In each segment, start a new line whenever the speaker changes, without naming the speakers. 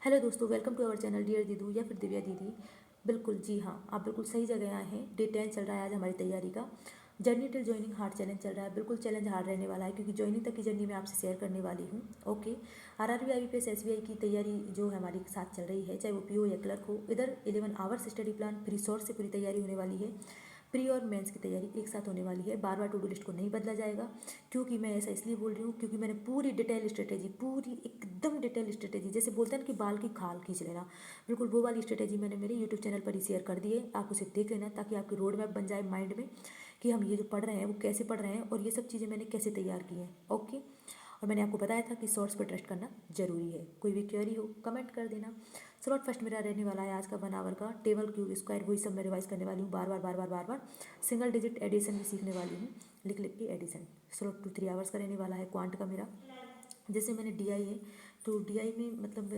Hello दोस्तों, welcome to our channel dear Didu या फिर दिव्या दीदी। बिल्कुल जी हाँ, आप बिल्कुल सही जगह आए हैं। डे 10 चल रहा है आज हमारी तैयारी का। Journey till joining hard challenge चल रहा है। बिल्कुल चैलेंज हार्ड रहने वाला है क्योंकि ज्वाइनिंग तक की जर्नी मैं आपसे शेयर करने वाली हूँ। ओके, आरआरबी, आईबीपीएस, एसबीआई की तैयारी जो है हमारी साथ चल रही है, चाहे वो पीओ या क्लर्क हो। इधर 11 hours study plan free source से पूरी तैयारी होने वाली है। प्री और मेंस की तैयारी एक साथ होने वाली है। बार बार टू डू लिस्ट को नहीं बदला जाएगा। क्योंकि मैं ऐसा इसलिए बोल रही हूँ क्योंकि मैंने पूरी डिटेल स्ट्रेटेजी, पूरी एकदम डिटेल स्ट्रेटेजी, जैसे बोलते हैं ना कि बाल की खाल खींच लेना, बिल्कुल वो वाली स्ट्रेटेजी मैंने मेरे यूट्यूब चैनल पर ही शेयर कर दी है। आप उसे देख लेना ताकि आपकी रोड मैप बन जाए माइंड में कि हम ये जो पढ़ रहे हैं वो कैसे पढ़ रहे हैं और ये सब चीज़ें मैंने कैसे तैयार की हैं। ओके, और मैंने आपको बताया था कि सोर्स पर ट्रस्ट करना जरूरी है। कोई भी क्वेरी हो कमेंट कर देना। स्लॉट फर्स्ट मेरा रहने वाला है आज का 1 आवर का। टेबल, क्यूब, स्क्वायर, वही सब मैं रिवाइज करने वाली हूँ बार बार बार बार बार बार। सिंगल डिजिट एडिशन भी सीखने वाली हूँ, लिख लिख के एडिशन। स्लॉट 2-3 आवर्स का रहने वाला है क्वांट का मेरा। जैसे मैंने डीआई है तो डीआई में मतलब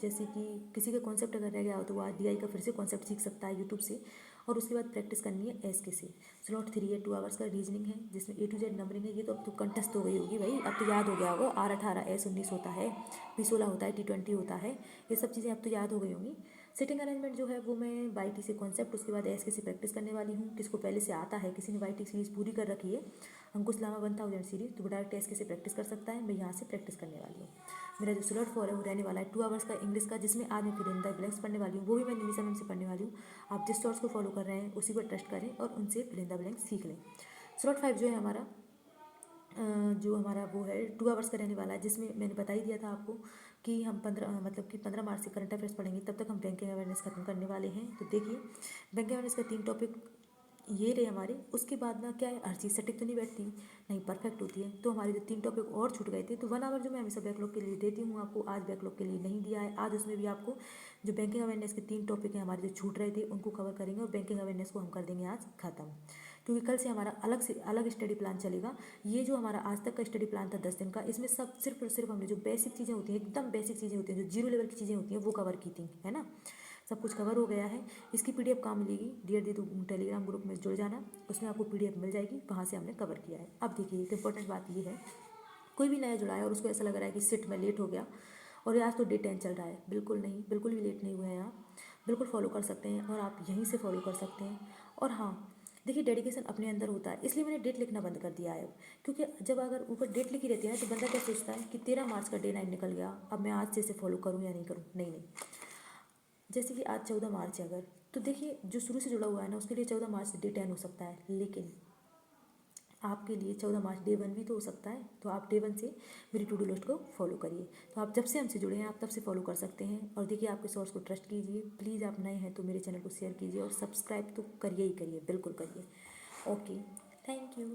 जैसे कि किसी का कॉन्सेप्ट अगर रह गया हो तो वो आज डीआई का फिर से कॉन्सेप्ट सीख सकता है यूट्यूब से। और उसके बाद प्रैक्टिस करनी है एसके से। स्लॉट 3 है, 2 आवर्स का रीजनिंग है जिसमें ए टू जेड नंबरिंग है। ये तो अब तो कंटेस्ट हो गई होगी भाई, अब तो याद हो गया होगा। R18 S19 होता है, P16 होता है, T20 होता है। ये सब चीज़ें अब तो याद हो गई होंगी। सिटिंग अरेंजमेंट जो है वो मैं वाई टी से कॉन्सेप्ट, उसके बाद एसके से प्रैक्टिस करने वाली हूँ। किसको पहले से आता है, किसी ने वाई टी सीरीज़ पूरी कर रखी है, अंकुश लामा 1000 सीरीज, तो वो डायरेक्ट एसके से प्रैक्टिस कर सकता है। मैं यहाँ से प्रैक्टिस करने वाली हूँ। मेरा जो स्लॉट 4 है वो रहने वाला है 2 आवर्स का इंग्लिश का, जिसमें आज मैं फिर इन द ब्लैंक्स पढ़ने वाली हूँ। वो भी मैं निमिषा मैम से पढ़ने वाली हूँ। आप जिस सोर्स को फॉलो कर रहे हैं उसी पर ट्रस्ट करें और उनसे फिर इन द ब्लैंक्स सीख लें। स्लॉट 5 जो है हमारा जो हमारा वो है 2 आवर्स का रहने वाला है, जिसमें मैंने बता ही दिया था आपको कि हम 15 मार्च से करंट अफेयर्स पढ़ेंगे। तब तक हम बैंकिंग अवेयरनेस खत्म करने वाले हैं। तो देखिए, बैंकिंग अवेयरनेस का 3 टॉपिक ये रहे हमारे। उसके बाद ना क्या है, हर चीज़ सटीक तो नहीं बैठती, नहीं परफेक्ट होती है। तो हमारे जो 3 टॉपिक और छूट गए थे, तो 1 आवर जो मैं हमेशा बैकलॉग के लिए देती हूँ आपको, आज बैकलॉग के लिए नहीं दिया है। आज उसमें भी आपको जो बैंकिंग अवेयरनेस के 3 टॉपिक हैं हमारे जो छूट रहे थे उनको कवर करेंगे और बैंकिंग अवेयरनेस को हम कर देंगे आज खत्म। क्योंकि कल से हमारा अलग से अलग स्टडी प्लान चलेगा। ये जो हमारा आज तक का स्टडी प्लान था 10 दिन का, इसमें सब सिर्फ और सिर्फ हमने जो बेसिक चीज़ें होती हैं, एकदम बेसिक चीज़ें होती हैं, जो जीरो लेवल की चीज़ें होती हैं, वो कवर की थी, है ना। सब कुछ कवर हो गया है। इसकी पीडीएफ कहाँ मिलेगी? डियर दीदू टेलीग्राम ग्रुप में जुड़ जाना, उसमें आपको पीडीएफ मिल जाएगी, वहाँ से हमने कवर किया है। अब देखिए, एक इंपॉर्टेंट बात ये है, कोई भी नया जुड़ा है और उसको ऐसा लग रहा है कि सिट में लेट हो गया और आज तो डे 10 चल रहा है, बिल्कुल नहीं, बिल्कुल भी लेट नहीं हुए हैं आप। बिल्कुल फॉलो कर सकते हैं और आप यहीं से फॉलो कर सकते हैं। और हाँ, देखिए, डेडिकेशन अपने अंदर होता है, इसलिए मैंने डेट लिखना बंद कर दिया है अब। क्योंकि जब अगर ऊपर डेट लिखी रहती है ना तो बंदा क्या सोचता है कि 13 मार्च का डे 9 निकल गया, अब मैं आज से इसे फॉलो करूँ या नहीं करूँ। नहीं नहीं, जैसे कि आज 14 मार्च है अगर, तो देखिए जो शुरू से जुड़ा हुआ है ना उसके लिए 14 मार्च डे 10 हो सकता है, लेकिन आपके लिए 14 मार्च डे 1 भी तो हो सकता है। तो आप डे 1 से मेरी टू डू लिस्ट को फॉलो करिए। तो आप जब से हमसे जुड़े हैं आप तब से फॉलो कर सकते हैं। और देखिए, आपके सोर्स को ट्रस्ट कीजिए प्लीज़। आप नए हैं तो मेरे चैनल को शेयर कीजिए और सब्सक्राइब तो करिए ही करिए, बिल्कुल करिए। Okay, thank you.